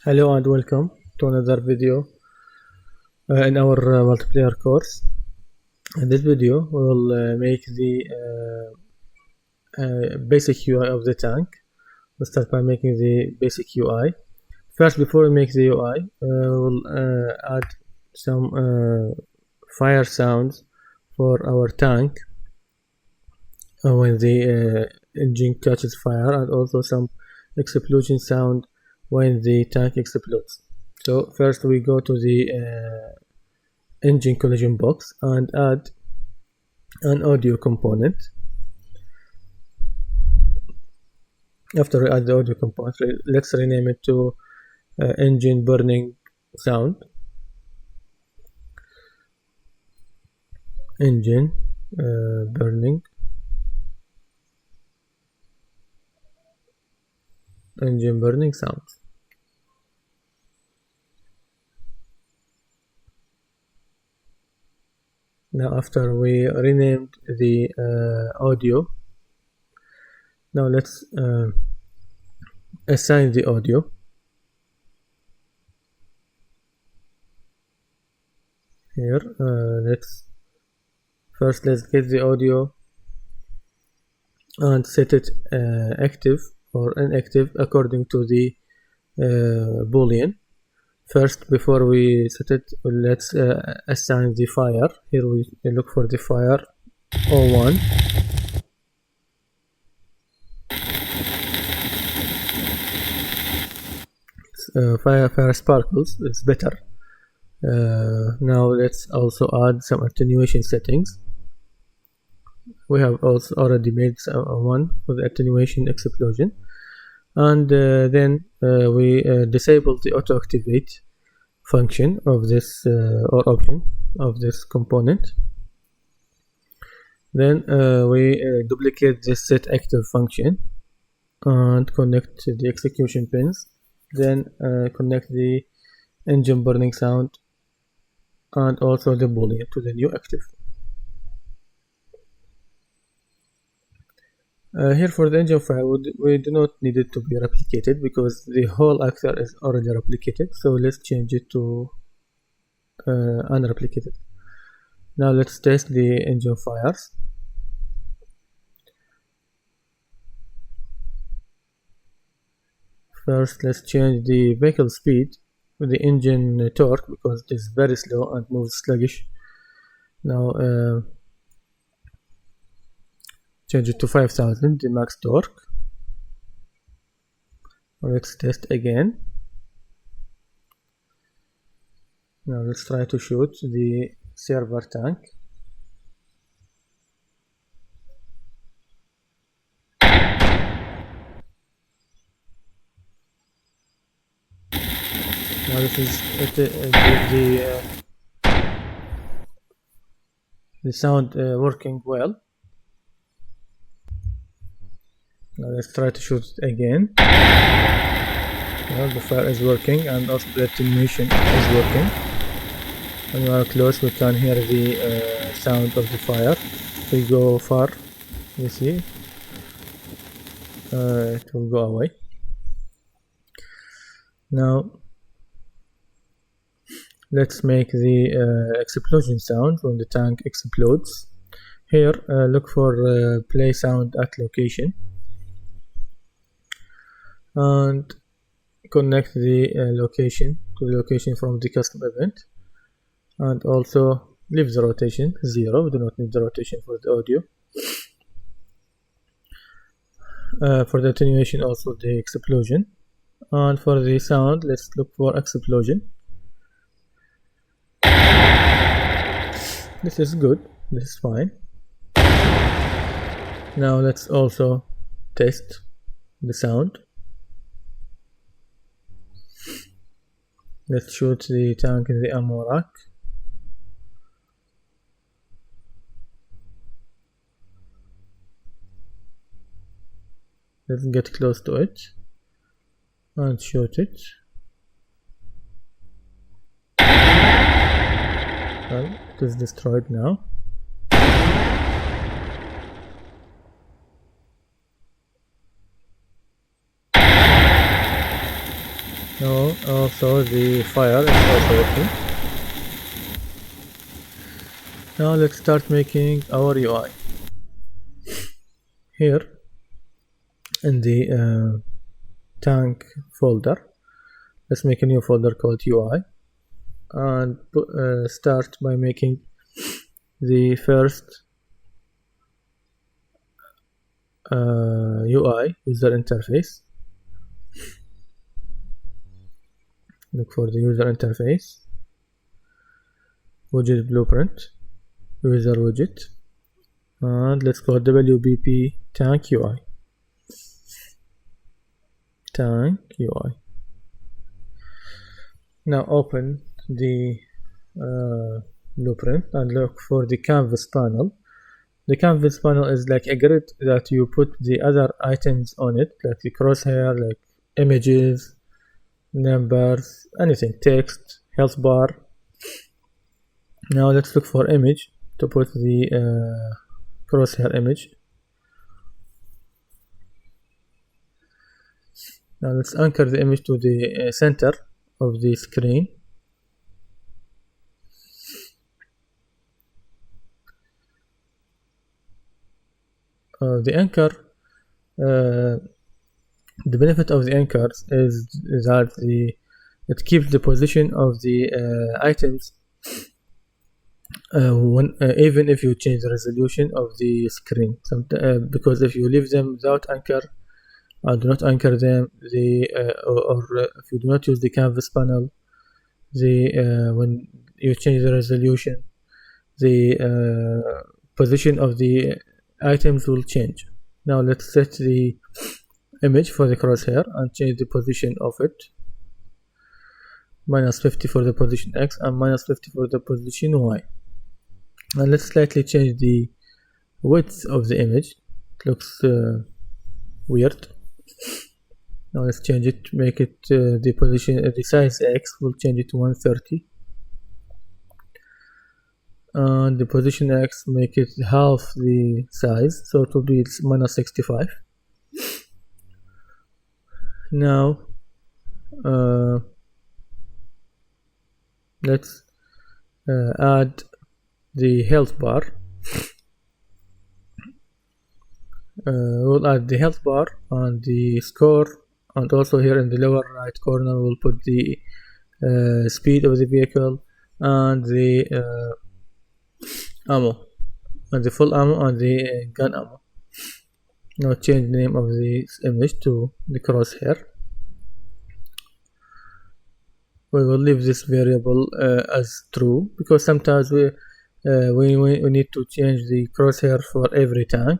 Hello and welcome to another video in our multiplayer course. In this video we will make the basic UI of the tank. We'll start by making the basic UI. First, before we make the UI, we'll add some fire sounds for our tank when the engine catches fire, and also some explosion sound when the tank explodes. So first we go to the engine collision box and add an audio component. After we add the audio component, let's rename it to engine burning sound. Engine burning sound. Now after we renamed the audio, now let's assign the audio. Here let's get the audio and set it active or inactive according to the boolean. First, before we set it, let's assign the fire. Here we look for the fire 01. Fire sparkles is better. Now let's also add some attenuation settings. We have also already made one for the attenuation explosion, and then we disable the auto activate function of this or option of this component. Then we duplicate this set active function and connect the execution pins. Then connect the engine burning sound and also the boolean to the new active. Here for the engine fire, we do not need it to be replicated because the whole actor is already replicated. So let's change it to unreplicated. Now let's test the engine fires. First, let's change the vehicle speed with the engine torque because it is very slow and moves sluggish. Now change it to 5000, the max torque. Let's test again. Now let's try to shoot the server tank. Now this is the sound working well. Now let's try to shoot it again. Well, the fire is working and also the attenuation is working. When we are close, we can hear the sound of the fire. If we go far, you see, it will go away. Now let's make the explosion sound when the tank explodes. Here look for play sound at location and connect the location to the location from the custom event, and also leave the rotation 0. We do not need the rotation for the audio. For the attenuation, also the explosion, and for the sound let's look for explosion. This is good, this is fine. Now let's also test the sound. Let's shoot the tank in the ammo rack. Let's get close to it and shoot it. Well, it is destroyed now. Now also the fire is also working. Now let's start making our UI. Here in the tank folder, let's make a new folder called UI and start by making the first UI, user interface. Look for the user interface, widget blueprint, user widget, and let's call WBP tank UI. Tank UI. Now open the blueprint and look for the canvas panel. The canvas panel is like a grid that you put the other items on it, like the crosshair, like images, numbers, anything, text, health bar. Now let's look for image to put the crosshair image. Now let's anchor the image to the center of the screen. The anchor, the benefit of the anchors is that it keeps the position of the items even if you change the resolution of the screen. Because if you leave them without anchor, do not anchor them, or if you do not use the canvas panel, when you change the resolution, the position of the items will change. Now let's set the image for the crosshair and change the position of it. -50 for the position X and -50 for the position Y. And let's slightly change the width of the image. It looks weird. Now let's change it, make it the position, the size X, we'll change it to 130. And the position X, make it half the size, so it will be -65. Now let's add the health bar. We'll add the health bar and the score, and also here in the lower right corner we'll put the speed of the vehicle and the ammo, and the full ammo and the gun ammo. Now change the name of this image to the crosshair. We will leave this variable as true, because sometimes we need to change the crosshair for every tank,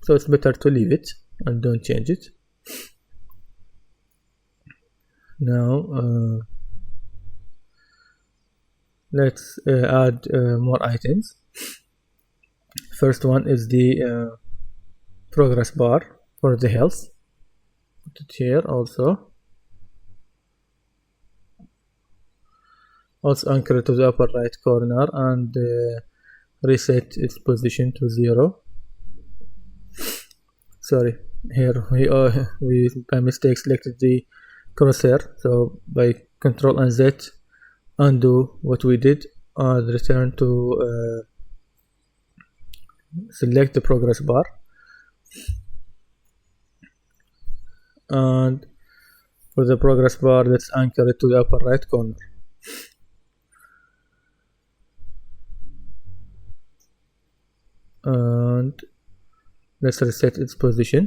so it's better to leave it and don't change it. Now let's add more items. First one is the progress bar for the health. Put it here also. Also anchor it to the upper right corner and reset its position to 0. Sorry, here we by mistake selected the crosshair, so by Ctrl and Z undo what we did and return to select the progress bar, and for the progress bar let's anchor it to the upper right corner. And let's reset its position.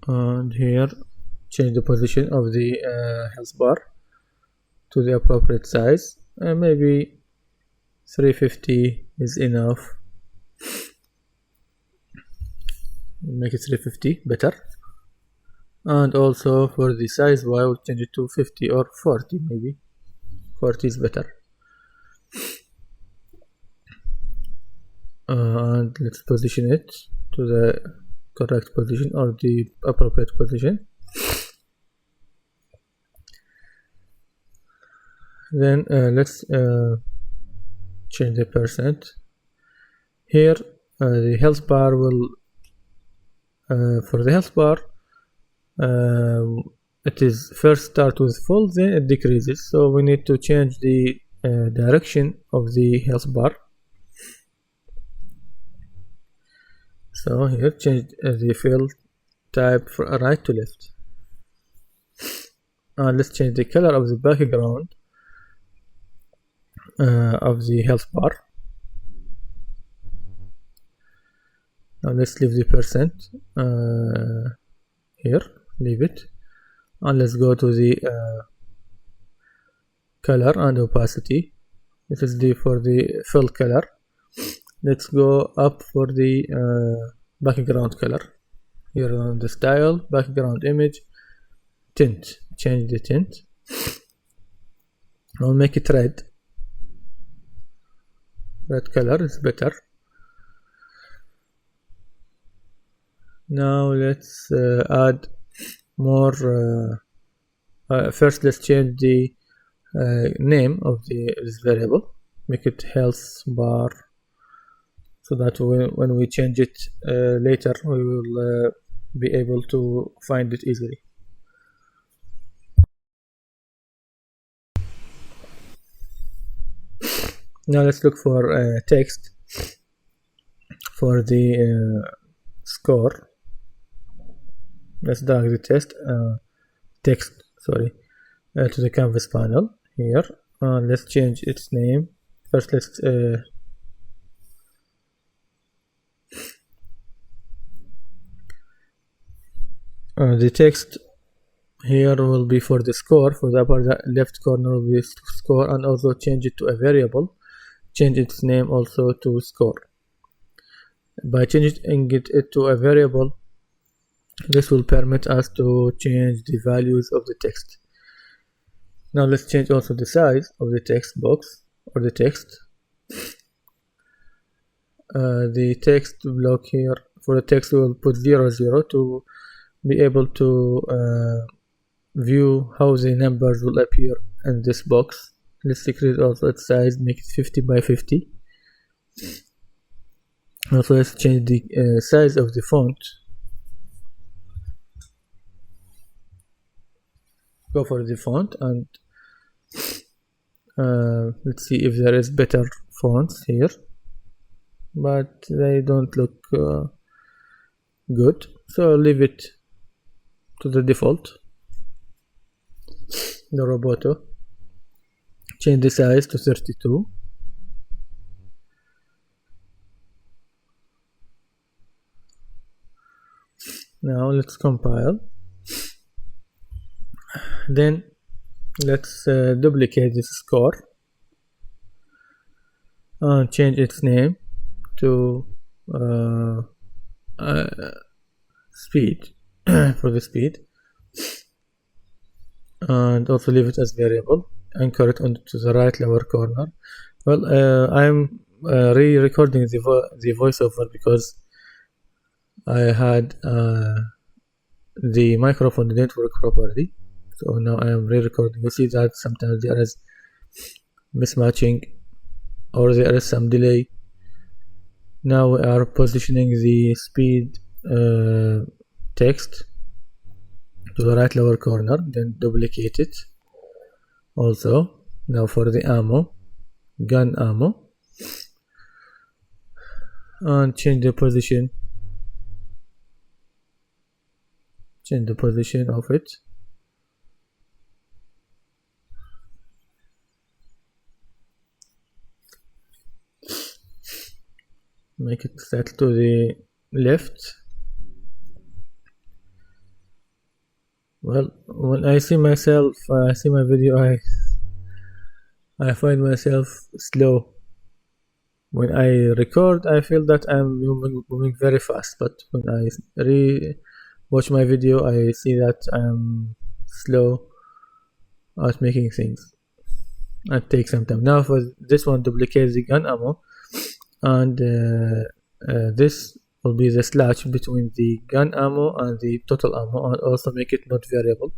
And here change the position of the health bar to the appropriate size, and maybe 350 is enough. Make it 350 better. And also for the size Y, we'll change it to 50 or 40, maybe 40 is better. And let's position it to the correct position or the appropriate position. Then let's change the percent. Here the health bar will for the health bar it is first start with full, then it decreases, so we need to change the direction of the health bar. So here change the fill type from right to left. Let's change the color of the background of the health bar. Now let's leave the percent here, leave it, and let's go to the color and opacity. This is for the fill color. Let's go up for the background color. Here on the style, background image, tint, change the tint. I'll make it red. Red color is better. Now let's add more. First, let's change the name of this variable. Make it health bar, so that when we change it later, we will be able to find it easily. Now let's look for text for the score. Let's drag the text to the canvas panel here. Let's change its name. First, let's the text here will be for the score. For the upper left corner will be score, and also change it to a variable. Change its name also to score. By changing it to a variable, this will permit us to change the values of the text. Now let's change also the size of the text box or the text. The text block here, for the text we will put 0, 0 to be able to view how the numbers will appear in this box. Let's decrease also its size, make it 50 by 50. Also let's change the size of the font. Go for the font and let's see if there is better fonts here, but they don't look good, so I'll leave it to the default, the Roboto. Change the size to 32. Now let's compile. Then let's duplicate this score and change its name to speed for the speed, and also leave it as variable. Anchor it onto the right lower corner. Well, I'm re-recording the voiceover because I had the microphone didn't work properly. So now I am re-recording. You see that sometimes there is mismatching or there is some delay. Now we are positioning the speed text to the right lower corner, then duplicate it also. Now for the ammo, gun ammo, and change the position of it. Make it set to the left. Well, when I see my video, I find myself slow. When I record, I feel that I'm moving very fast, but when I watch my video, I see that I'm slow at making things. It takes some time. Now for this one, duplicate the gun ammo, and this will be the slash between the gun ammo and the total ammo, and also make it not variable.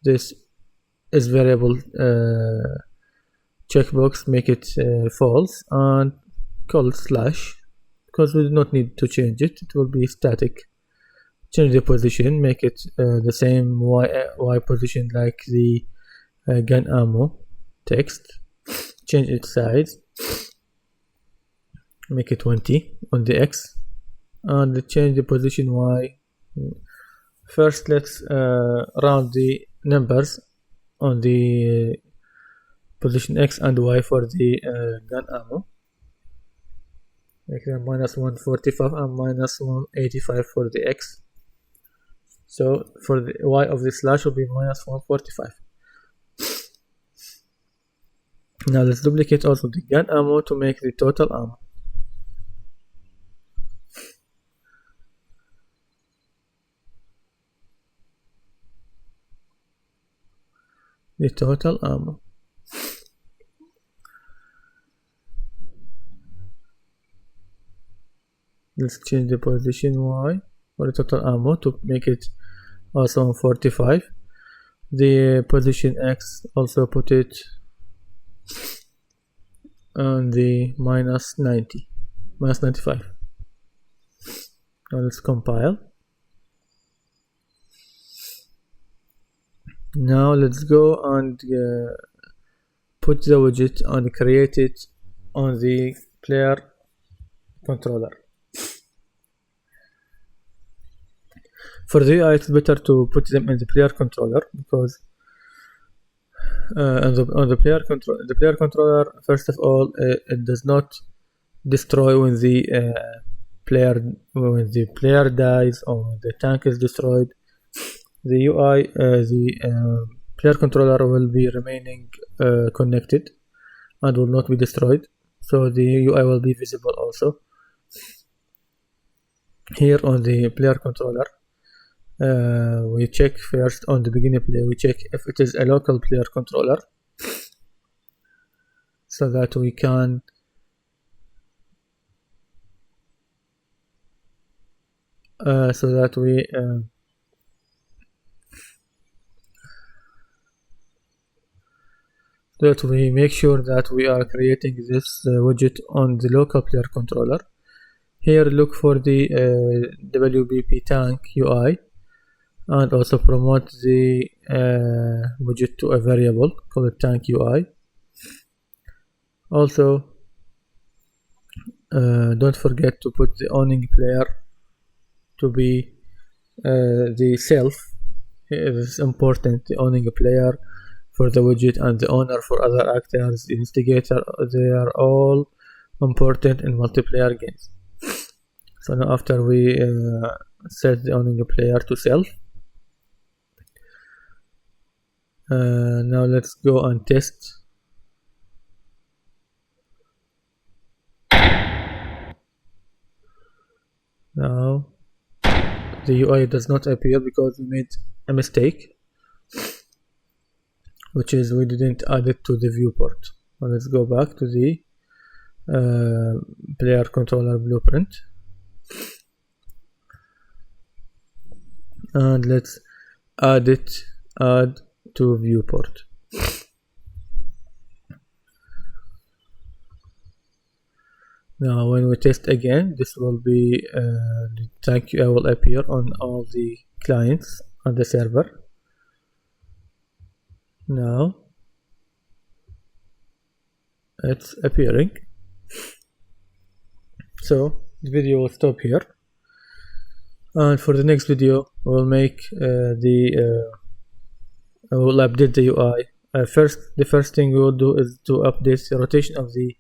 This is variable checkbox, make it false, and call it slash, because we do not need to change it. It will be static. Change the position, make it the same Y position like the gun ammo text. Change its size, make it 20 on the X, and change the position Y. First, let's round the numbers on the position X and Y for the gun ammo. Make them -145 and -185 for the X. So for the Y of the slash will be -145. Now let's duplicate also the gun ammo to make the total ammo. The total ammo. Let's change the position Y for the total ammo to make it also 45. The position X, also put it on the -90, -95. Now let's compile. Now let's go and put the widget and create it on the player controller. For the UI, it's better to put them in the player controller because on the player controller, first of all, it does not destroy when the player dies or when the tank is destroyed. The UI, the player controller will be remaining connected and will not be destroyed, so the UI will be visible also. Here on the player controller, we check first on the beginner play, we check if it is a local player controller, so that we can make sure that we are creating this widget on the local player controller. Here look for the WBP tank UI and also promote the widget to a variable, call it tank UI. Also don't forget to put the owning player to be the self. It is important, the owning player for the widget and the owner for other actors, the instigator, they are all important in multiplayer games. So now after we set the owning player to self, now let's go and test. Now the UI does not appear because we made a mistake, which is we didn't add it to the viewport. Now let's go back to the player controller blueprint and let's add to viewport. Now when we test again, this will be the tank UI will appear on all the clients on the server. Now it's appearing. So the video will stop here, and for the next video we'll make we'll update the UI. The first thing we will do is to update the rotation of the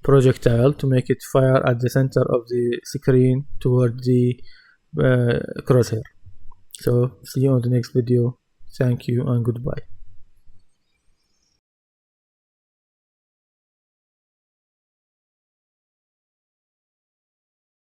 projectile to make it fire at the center of the screen toward the crosshair. So see you on the next video. Thank you and goodbye.